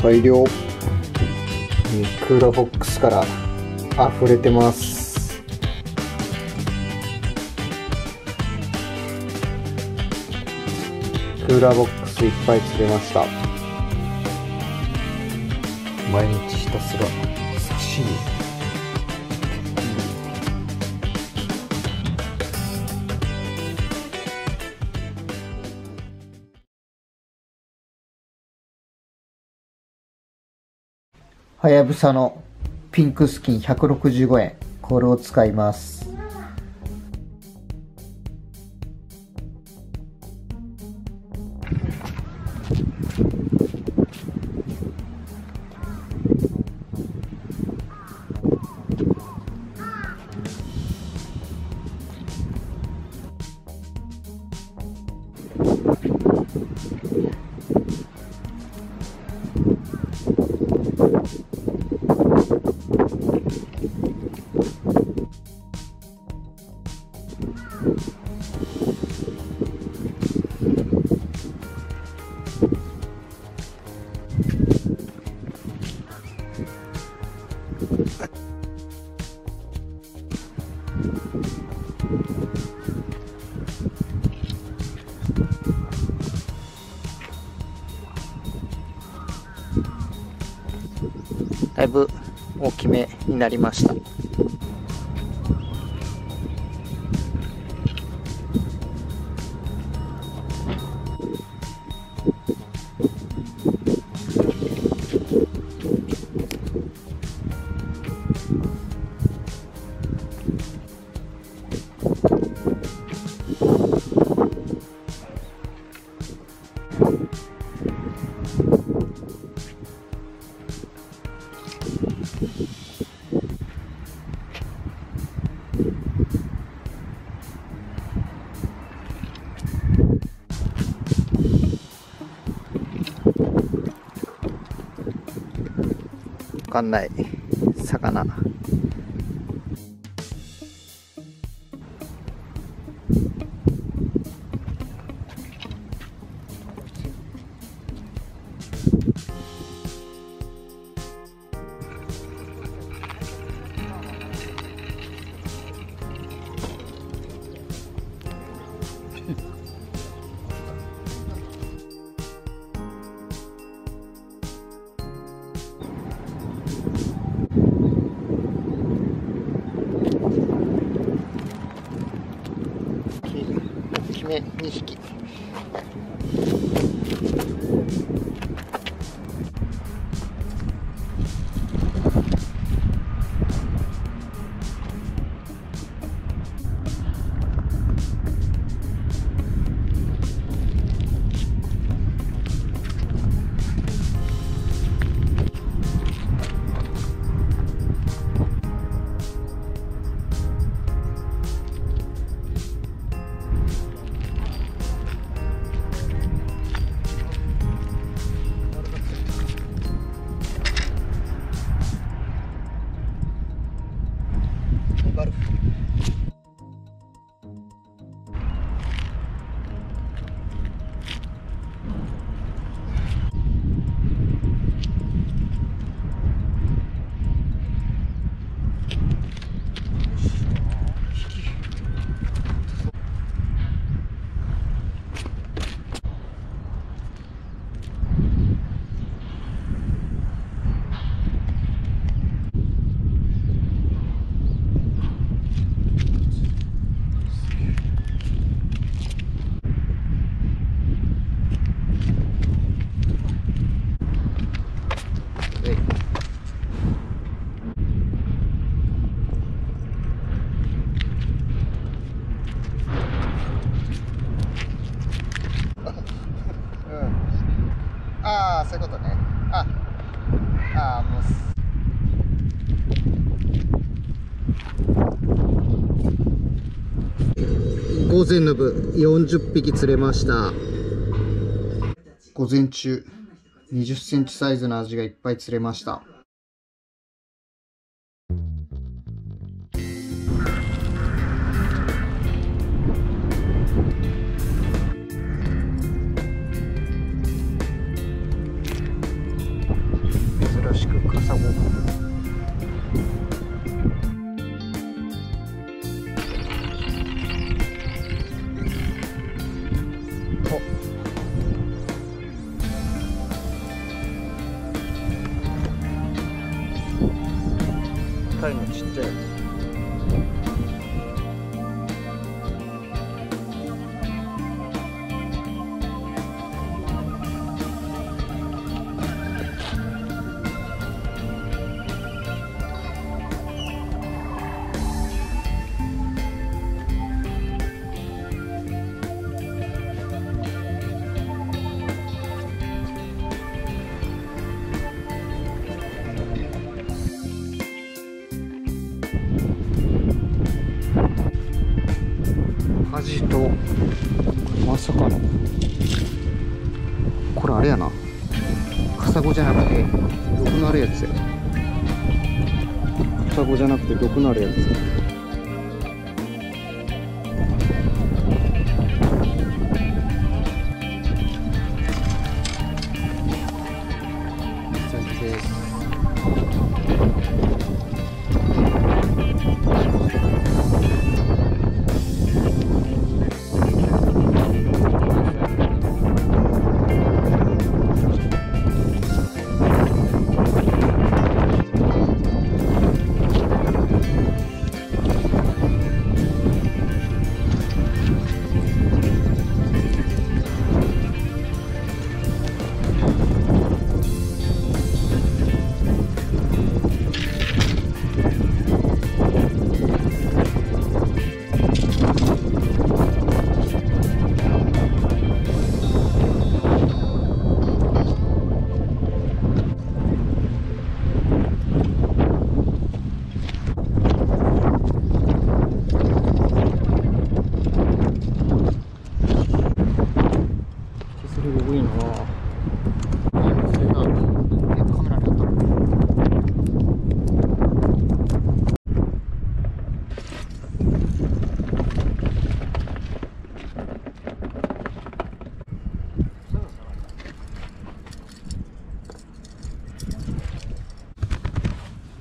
大量。クーラーボックスから溢れてます。クーラーボックスいっぱい釣れました。毎日ひたすら刺身。はやぶさのピンクスキン165円、これを使います。だいぶ大きめになりました。わかんない魚。大きめ2匹。ああ、そういうことね。もう午前の部40匹釣れました。午前中20センチサイズのアジがいっぱい釣れました。ちっちゃいやつ。アジと、まさかのこれあれやな、カサゴじゃなくて毒のあるやつや。カサゴじゃなくて毒のあるやつ。です。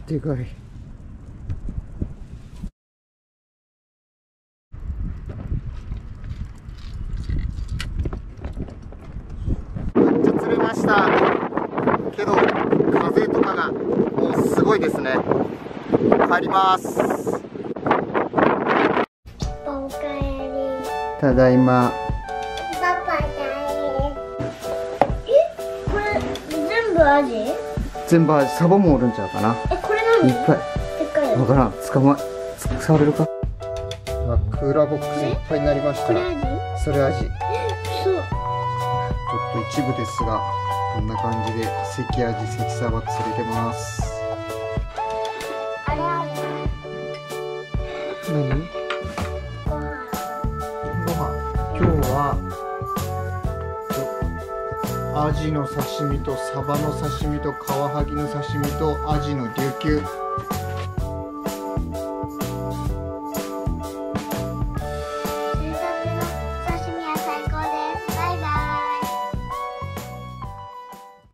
でかい。めっちゃ釣れましたけど、風とかがもうすごいですね。帰ります。おかえり。ただいま。パパだよ。これ全部アジ？全部アジ。サバもおるんちゃうかな。これ何？いっぱい。でっかいやつ。わからん。触れるか。クーラーボックスいっぱいになりました。これアジ？それアジ。そう。ちょっと一部ですが、こんな感じで関アジ、関サバ釣れてます。あれアジ。何？ご飯。今日はアジの刺身とサバの刺身とカワハギの刺身とアジの琉球